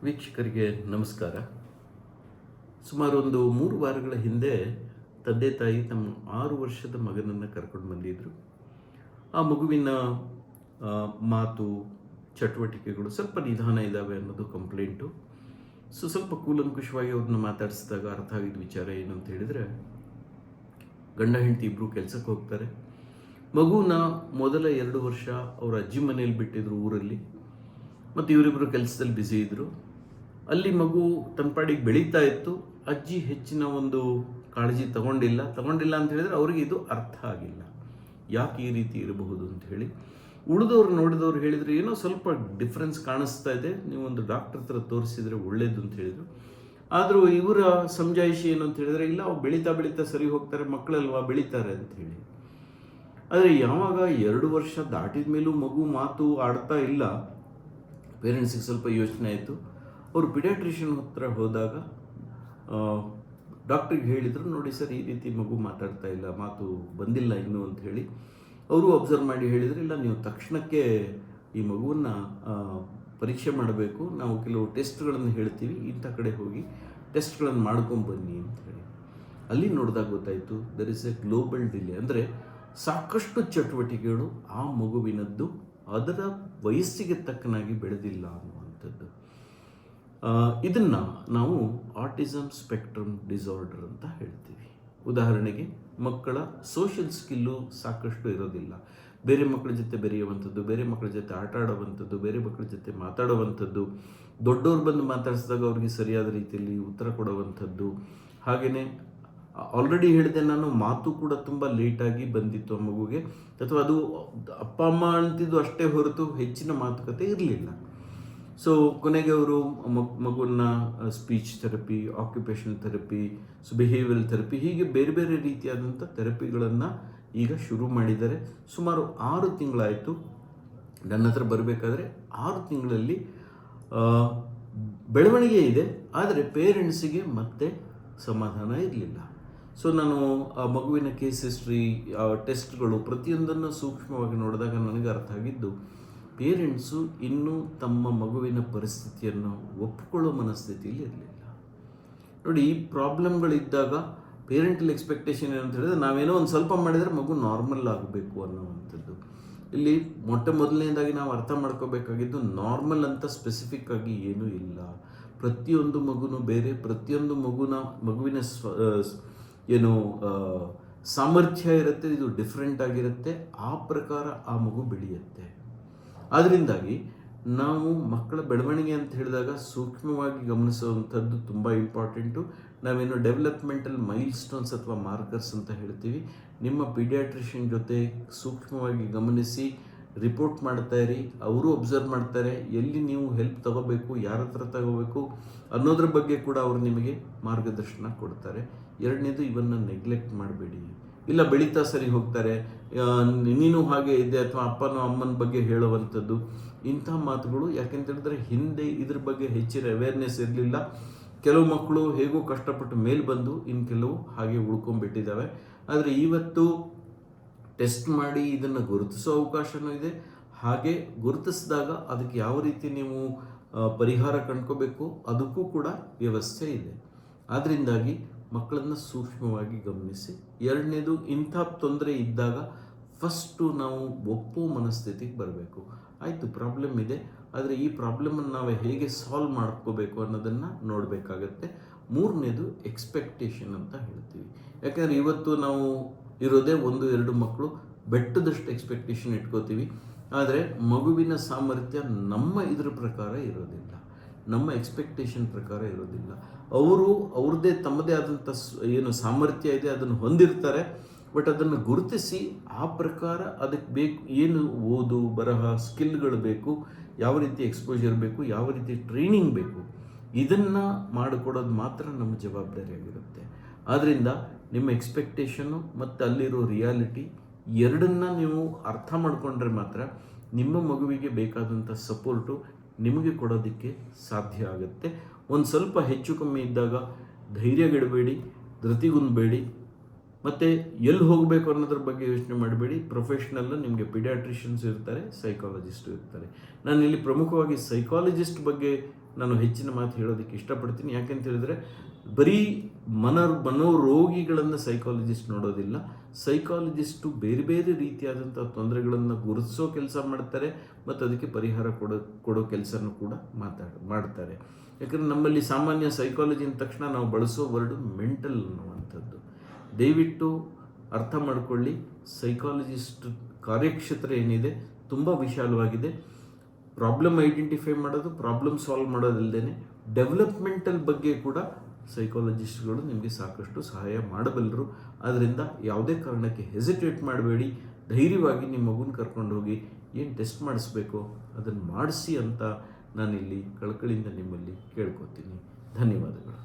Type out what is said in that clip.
ವೀಕ್ಷಕರಿಗೆ ನಮಸ್ಕಾರ. ಸುಮಾರು ಒಂದು 3 ವಾರಗಳ ಹಿಂದೆ ತಂದೆ ತಾಯಿ ತಮ್ಮ 6 ವರ್ಷದ ಮಗನನ್ನು ಕರ್ಕೊಂಡು ಬಂದಿದ್ದರು. ಆ ಮಗುವಿನ ಮಾತು ಚಟುವಟಿಕೆಗಳು ಸ್ವಲ್ಪ ನಿಧಾನ ಇದ್ದಾವೆ ಅನ್ನೋದು ಕಂಪ್ಲೇಂಟು. ಸ್ವಲ್ಪ ಕೂಲಂಕುಷವಾಗಿ ಅವ್ರನ್ನ ಮಾತಾಡಿಸಿದಾಗ ಅರ್ಥ ಆಗಿದ್ದ ವಿಚಾರ ಏನು ಅಂತ ಹೇಳಿದರೆ, ಗಂಡ ಹೆಂಡತಿ ಇಬ್ಬರು ಕೆಲಸಕ್ಕೆ ಹೋಗ್ತಾರೆ. ಮಗುನ ಮೊದಲ 2 ವರ್ಷ ಅವರ ಅಜ್ಜಿ ಮನೇಲಿ ಬಿಟ್ಟಿದ್ರು ಊರಲ್ಲಿ, ಮತ್ತು ಇವರಿಬ್ಬರು ಕೆಲಸದಲ್ಲಿ ಬ್ಯುಸಿ ಇದ್ದರು. ಅಲ್ಲಿ ಮಗು ತನ್ನ ಪಾಡಿಗೆ ಬೆಳೀತಾ ಇತ್ತು. ಅಜ್ಜಿ ಹೆಚ್ಚಿನ ಒಂದು ಕಾಳಜಿ ತಗೊಂಡಿಲ್ಲ ಅಂತ ಹೇಳಿದರೆ ಅವರಿಗೆ ಇದು ಅರ್ಥ ಆಗಿಲ್ಲ, ಯಾಕೆ ಈ ರೀತಿ ಇರಬಹುದು ಅಂತ ಹೇಳಿ. ಉಳಿದವ್ರು ನೋಡಿದವ್ರು ಹೇಳಿದರು, ಏನೋ ಸ್ವಲ್ಪ ಡಿಫ್ರೆನ್ಸ್ ಕಾಣಿಸ್ತಾ ಇದೆ, ನೀವು ಒಂದು ಡಾಕ್ಟರ್ ಹತ್ರ ತೋರಿಸಿದರೆ ಒಳ್ಳೇದು ಅಂತ ಹೇಳಿದರು. ಆದರೂ ಇವರ ಸಮಜಾಯಿಷಿ ಏನು ಅಂತ ಹೇಳಿದರೆ, ಇಲ್ಲ ಅವ್ರು ಬೆಳೀತಾ ಸರಿ ಹೋಗ್ತಾರೆ, ಮಕ್ಕಳಲ್ವಾ ಬೆಳೀತಾರೆ ಅಂತ ಹೇಳಿ. ಆದರೆ ಯಾವಾಗ 2 ವರ್ಷ ದಾಟಿದ ಮೇಲೂ ಮಗು ಮಾತು ಆಡ್ತಾ ಇಲ್ಲ, ಪೇರೆಂಟ್ಸಿಗೆ ಸ್ವಲ್ಪ ಯೋಚನೆ ಆಯಿತು. ಅವರು ಪಿಡಿಯಾಟ್ರಿಷಿಯನ್ ಹತ್ರ ಹೋದಾಗ ಡಾಕ್ಟ್ರಿಗೆ ಹೇಳಿದರು, ನೋಡಿ ಸರ್, ಈ ರೀತಿ ಮಗು ಮಾತಾಡ್ತಾ ಇಲ್ಲ, ಮಾತು ಬಂದಿಲ್ಲ ಇನ್ನೂ ಅಂತ ಹೇಳಿ. ಅವರು ಅಬ್ಸರ್ವ್ ಮಾಡಿ ಹೇಳಿದರು, ಇಲ್ಲ ನೀವು ತಕ್ಷಣಕ್ಕೆ ಈ ಮಗುವನ್ನು ಪರೀಕ್ಷೆ ಮಾಡಬೇಕು, ನಾವು ಕೆಲವು ಟೆಸ್ಟ್ಗಳನ್ನು ಹೇಳ್ತೀವಿ, ಇಂಥ ಕಡೆ ಹೋಗಿ ಟೆಸ್ಟ್ಗಳನ್ನು ಮಾಡ್ಕೊಂಬನ್ನಿ ಅಂತ ಹೇಳಿ. ಅಲ್ಲಿ ನೋಡಿದಾಗ ಗೊತ್ತಾಯಿತು, there is a global delay. ಅಂದರೆ ಸಾಕಷ್ಟು ಚಟುವಟಿಕೆಗಳು ಆ ಮಗುವಿನದ್ದು ಅದರ ವಯಸ್ಸಿಗೆ ತಕ್ಕನಾಗಿ ಬೆಳೆದಿಲ್ಲ ಅನ್ನುವಂಥದ್ದು. ಇದನ್ನು ನಾವು ಆಟಿಸಮ್ ಸ್ಪೆಕ್ಟ್ರಮ್ ಡಿಸಾರ್ಡರ್ ಅಂತ ಹೇಳ್ತೀವಿ. ಉದಾಹರಣೆಗೆ, ಮಕ್ಕಳ ಸೋಷಿಯಲ್ ಸ್ಕಿಲ್ಲು ಸಾಕಷ್ಟು ಇರೋದಿಲ್ಲ. ಬೇರೆ ಮಕ್ಕಳ ಜೊತೆ ಬೆರೆಯುವಂಥದ್ದು, ಬೇರೆ ಮಕ್ಕಳ ಜೊತೆ ಆಟ ಆಡುವಂಥದ್ದು, ಬೇರೆ ಮಕ್ಕಳ ಜೊತೆ ಮಾತಾಡುವಂಥದ್ದು, ದೊಡ್ಡವ್ರು ಬಂದು ಮಾತಾಡಿಸಿದಾಗ ಅವ್ರಿಗೆ ಸರಿಯಾದ ರೀತಿಯಲ್ಲಿ ಉತ್ತರ ಕೊಡುವಂಥದ್ದು. ಹಾಗೆಯೇ ಆಲ್ರೆಡಿ ಹೇಳಿದೆ ನಾನು, ಮಾತು ಕೂಡ ತುಂಬ ಲೇಟಾಗಿ ಬಂದಿತ್ತು ಆ ಮಗುಗೆ, ಅಥವಾ ಅದು ಅಪ್ಪ ಅಮ್ಮ ಅಂತಿದ್ದು ಅಷ್ಟೇ ಹೊರತು ಹೆಚ್ಚಿನ ಮಾತುಕತೆ ಇರಲಿಲ್ಲ. ಸೊ ಕೊನೆಗೆ ಅವರು ಮಗುವನ್ನ speech therapy, occupational therapy, behavioural therapy, ಹೀಗೆ ಬೇರೆ ಬೇರೆ ರೀತಿಯಾದಂಥ ಥೆರಪಿಗಳನ್ನು ಈಗ ಶುರು ಮಾಡಿದ್ದಾರೆ. ಸುಮಾರು 6 ತಿಂಗಳಾಯಿತು ನನ್ನ ಹತ್ರ ಬರಬೇಕಾದ್ರೆ. 6 ತಿಂಗಳಲ್ಲಿ ಬೆಳವಣಿಗೆ ಇದೆ, ಆದರೆ ಪೇರೆಂಟ್ಸಿಗೆ ಮತ್ತೆ ಸಮಾಧಾನ ಇರಲಿಲ್ಲ. ಸೊ ನಾನು ಆ ಮಗುವಿನ ಕೇಸ್ ಹಿಸ್ಟ್ರಿ, ಟೆಸ್ಟ್ಗಳು ಪ್ರತಿಯೊಂದನ್ನು ಸೂಕ್ಷ್ಮವಾಗಿ ನೋಡಿದಾಗ ನನಗೆ ಅರ್ಥ ಆಗಿದ್ದು, ಪೇರೆಂಟ್ಸು ಇನ್ನೂ ತಮ್ಮ ಮಗುವಿನ ಪರಿಸ್ಥಿತಿಯನ್ನು ಒಪ್ಪಿಕೊಳ್ಳೋ ಮನಸ್ಥಿತಿಯಲ್ಲಿ ಇರಲಿಲ್ಲ. ನೋಡಿ, ಈ ಪ್ರಾಬ್ಲಮ್ಗಳಿದ್ದಾಗ ಪೇರೆಂಟಲ್ ಎಕ್ಸ್ಪೆಕ್ಟೇಷನ್ ಏನಂತ ಹೇಳಿದ್ರೆ, ನಾವೇನೋ ಒಂದು ಸ್ವಲ್ಪ ಮಾಡಿದರೆ ಮಗು ನಾರ್ಮಲ್ ಆಗಬೇಕು ಅನ್ನೋವಂಥದ್ದು. ಇಲ್ಲಿ ಮೊದಲನೇದಾಗಿ ನಾವು ಅರ್ಥ ಮಾಡ್ಕೋಬೇಕಾಗಿದ್ದು, ನಾರ್ಮಲ್ ಅಂತ ಸ್ಪೆಸಿಫಿಕ್ ಆಗಿ ಏನೂ ಇಲ್ಲ. ಪ್ರತಿಯೊಂದು ಮಗುನೂ ಬೇರೆ, ಪ್ರತಿಯೊಂದು ಮಗುವಿನ ಏನು ಸಾಮರ್ಥ್ಯ ಇರುತ್ತೆ, ಇದು ಡಿಫ್ರೆಂಟ್ ಆಗಿರುತ್ತೆ. ಆ ಪ್ರಕಾರ ಆ ಮಗು ಬೆಳೆಯುತ್ತೆ. ಅದರಿಂದಾಗಿ ನಾವು ಮಕ್ಕಳ ಬೆಳವಣಿಗೆ ಅಂತ ಹೇಳಿದಾಗ ಸೂಕ್ಷ್ಮವಾಗಿ ಗಮನಿಸುವಂಥದ್ದು ತುಂಬ ಇಂಪಾರ್ಟೆಂಟು. ನಾವೇನು ಡೆವಲಪ್ಮೆಂಟಲ್ ಮೈಲ್ ಸ್ಟೋನ್ಸ್ ಅಥವಾ ಮಾರ್ಕರ್ಸ್ ಅಂತ ಹೇಳ್ತೀವಿ, ನಿಮ್ಮ ಪೀಡಿಯಾಟ್ರಿಷಿಯನ್ ಜೊತೆ ಸೂಕ್ಷ್ಮವಾಗಿ ಗಮನಿಸಿ ರಿಪೋರ್ಟ್ ಮಾಡ್ತಾಯಿರಿ. ಅವರು ಅಬ್ಸರ್ವ್ ಮಾಡ್ತಾರೆ, ಎಲ್ಲಿ ನೀವು ಹೆಲ್ಪ್ ತಗೋಬೇಕು, ಯಾರ ಹತ್ರ ತಗೋಬೇಕು ಅನ್ನೋದ್ರ ಬಗ್ಗೆ ಕೂಡ ಅವರು ನಿಮಗೆ ಮಾರ್ಗದರ್ಶನ ಕೊಡ್ತಾರೆ. 2ನೇದು, ಇವನ್ನು ನೆಗ್ಲೆಕ್ಟ್ ಮಾಡಬೇಡಿ. ಇಲ್ಲ ಬೆಳೀತಾ ಸರಿ ಹೋಗ್ತಾರೆ, ನೀನು ಹಾಗೆ ಇದೆ, ಅಥವಾ ಅಪ್ಪನೋ ಅಮ್ಮನ ಬಗ್ಗೆ ಹೇಳುವಂಥದ್ದು, ಇಂಥ ಮಾತುಗಳು. ಯಾಕೆಂತ ಹೇಳಿದ್ರೆ ಹಿಂದೆ ಇದ್ರ ಬಗ್ಗೆ ಹೆಚ್ಚಿನ ಅವೇರ್ನೆಸ್ ಇರಲಿಲ್ಲ. ಕೆಲವು ಮಕ್ಕಳು ಹೇಗೋ ಕಷ್ಟಪಟ್ಟು ಮೇಲೆ ಬಂದು, ಇನ್ನು ಕೆಲವು ಹಾಗೆ ಉಳ್ಕೊಂಡ್ಬಿಟ್ಟಿದ್ದಾವೆ. ಆದರೆ ಇವತ್ತು ಟೆಸ್ಟ್ ಮಾಡಿ ಇದನ್ನು ಗುರುತಿಸೋ ಅವಕಾಶವೂ ಇದೆ. ಹಾಗೆ ಗುರುತಿಸಿದಾಗ ಅದಕ್ಕೆ ಯಾವ ರೀತಿ ನೀವು ಪರಿಹಾರ ಕಂಡ್ಕೋಬೇಕು ಅದಕ್ಕೂ ಕೂಡ ವ್ಯವಸ್ಥೆ ಇದೆ. ಆದ್ದರಿಂದಾಗಿ ಮಕ್ಕಳನ್ನು ಸೂಕ್ಷ್ಮವಾಗಿ ಗಮನಿಸಿ. 2ನೇದು, ಇಂಥ ತೊಂದರೆ ಇದ್ದಾಗ ಫಸ್ಟು ನಾವು ಒಪ್ಪೋ ಮನಸ್ಥಿತಿಗೆ ಬರಬೇಕು. ಆಯಿತು, ಪ್ರಾಬ್ಲಮ್ ಇದೆ, ಆದರೆ ಈ ಪ್ರಾಬ್ಲಮನ್ನು ನಾವು ಹೇಗೆ ಸಾಲ್ವ್ ಮಾಡ್ಕೋಬೇಕು ಅನ್ನೋದನ್ನು ನೋಡಬೇಕಾಗತ್ತೆ. 3ನೇದು, ಎಕ್ಸ್ಪೆಕ್ಟೇಷನ್ ಅಂತ ಹೇಳ್ತೀವಿ. ಯಾಕೆಂದರೆ ಇವತ್ತು ನಾವು ಇರೋದೇ 1-2 ಮಕ್ಕಳು, ಬೆಟ್ಟದಷ್ಟು ಎಕ್ಸ್ಪೆಕ್ಟೇಷನ್ ಇಟ್ಕೋತೀವಿ. ಆದರೆ ಮಗುವಿನ ಸಾಮರ್ಥ್ಯ ನಮ್ಮ ಇದ್ರ ಪ್ರಕಾರ ಇರೋದಿಲ್ಲ, ನಮ್ಮ ಎಕ್ಸ್ಪೆಕ್ಟೇಷನ್ ಪ್ರಕಾರ ಇರೋದಿಲ್ಲ. ಅವ್ರದ್ದೇ ತಮ್ಮದೇ ಆದಂಥ ಏನು ಸಾಮರ್ಥ್ಯ ಇದೆ ಅದನ್ನು ಹೊಂದಿರ್ತಾರೆ. ಬಟ್ ಅದನ್ನು ಗುರುತಿಸಿ ಆ ಪ್ರಕಾರ ಅದಕ್ಕೆ ಬೇಕು, ಏನು ಓದು ಬರಹ ಸ್ಕಿಲ್ಗಳು ಬೇಕು, ಯಾವ ರೀತಿ ಎಕ್ಸ್ಪೋಜರ್ ಬೇಕು, ಯಾವ ರೀತಿ ಟ್ರೈನಿಂಗ್ ಬೇಕು, ಇದನ್ನು ಮಾಡಿಕೊಡೋದು ಮಾತ್ರ ನಮ್ಮ ಜವಾಬ್ದಾರಿಯಾಗಿರುತ್ತೆ. ಆದ್ದರಿಂದ ನಿಮ್ಮ ಎಕ್ಸ್ಪೆಕ್ಟೇಷನ್ನು ಮತ್ತು ಅಲ್ಲಿರೋ ರಿಯಾಲಿಟಿ 2ನ್ನ ನೀವು ಅರ್ಥ ಮಾಡಿಕೊಂಡ್ರೆ ಮಾತ್ರ ನಿಮ್ಮ ಮಗುವಿಗೆ ಬೇಕಾದಂಥ ಸಪೋರ್ಟು ನಿಮಗೆ ಕೊಡೋದಕ್ಕೆ ಸಾಧ್ಯ ಆಗುತ್ತೆ. ಒಂದು ಸ್ವಲ್ಪ ಹೆಚ್ಚು ಕಮ್ಮಿ ಇದ್ದಾಗ ಧೈರ್ಯಗೆಡಬೇಡಿ, ಧೃತಿಗುಂದಬೇಡಿ, ಮತ್ತು ಎಲ್ಲಿ ಹೋಗಬೇಕು ಅನ್ನೋದ್ರ ಬಗ್ಗೆ ಯೋಚನೆ ಮಾಡಬೇಡಿ. ಪ್ರೊಫೆಷ್ನಲ್ಲು ನಿಮಗೆ ಪಿಡಿಯಾಟ್ರಿಷಿಯನ್ಸ್ ಇರ್ತಾರೆ, ಸೈಕಾಲಜಿಸ್ಟು ಇರ್ತಾರೆ. ನಾನು ಇಲ್ಲಿ ಪ್ರಮುಖವಾಗಿ ಸೈಕಾಲಜಿಸ್ಟ್ ಬಗ್ಗೆ ನಾನು ಹೆಚ್ಚಿನ ಮಾತು ಹೇಳೋದಕ್ಕೆ ಇಷ್ಟಪಡ್ತೀನಿ. ಯಾಕೆಂತ ಹೇಳಿದ್ರೆ ಬರೀ ಮನೋರೋಗಿಗಳನ್ನು ಸೈಕಾಲಜಿಸ್ಟ್ ನೋಡೋದಿಲ್ಲ. ಸೈಕಾಲಜಿಸ್ಟು ಬೇರೆ ಬೇರೆ ರೀತಿಯಾದಂಥ ತೊಂದರೆಗಳನ್ನು ಗುರುತಿಸೋ ಕೆಲಸ ಮಾಡ್ತಾರೆ ಮತ್ತು ಅದಕ್ಕೆ ಪರಿಹಾರ ಕೊಡೋ ಕೆಲಸನೂ ಕೂಡ ಮಾಡ್ತಾರೆ. ಯಾಕಂದರೆ ನಮ್ಮಲ್ಲಿ ಸಾಮಾನ್ಯ ಸೈಕಾಲಜಿ ಅಂದ ತಕ್ಷಣ ನಾವು ಬಳಸೋ ವರ್ಡು ಮೆಂಟಲ್ ಅನ್ನುವಂಥದ್ದು. ದಯವಿಟ್ಟು ಅರ್ಥ ಮಾಡ್ಕೊಳ್ಳಿ, ಸೈಕಾಲಜಿಸ್ಟ್ ಕಾರ್ಯಕ್ಷೇತ್ರ ಏನಿದೆ ತುಂಬ ವಿಶಾಲವಾಗಿದೆ. ಪ್ರಾಬ್ಲಮ್ ಐಡೆಂಟಿಫೈ ಮಾಡೋದು, ಪ್ರಾಬ್ಲಮ್ ಸಾಲ್ವ್ ಮಾಡೋದಲ್ಲದೆ ಡೆವಲಪ್ಮೆಂಟಲ್ ಬಗ್ಗೆ ಕೂಡ ಸೈಕಾಲಜಿಸ್ಟ್ಗಳು ನಿಮಗೆ ಸಾಕಷ್ಟು ಸಹಾಯ ಮಾಡಬಲ್ಲರು. ಆದ್ದರಿಂದ ಯಾವುದೇ ಕಾರಣಕ್ಕೆ ಹೆಸಿಟೇಟ್ ಮಾಡಬೇಡಿ, ಧೈರ್ಯವಾಗಿ ನಿಮ್ಮ ಮಗುನ ಕರ್ಕೊಂಡು ಹೋಗಿ ಏನು ಟೆಸ್ಟ್ ಮಾಡಿಸ್ಬೇಕೋ ಅದನ್ನು ಮಾಡಿಸಿ ಅಂತ ನಾನಿಲ್ಲಿ ಕಳಕಳಿಯಿಂದ ನಿಮ್ಮಲ್ಲಿ ಕೇಳ್ಕೊತೀನಿ. ಧನ್ಯವಾದಗಳು.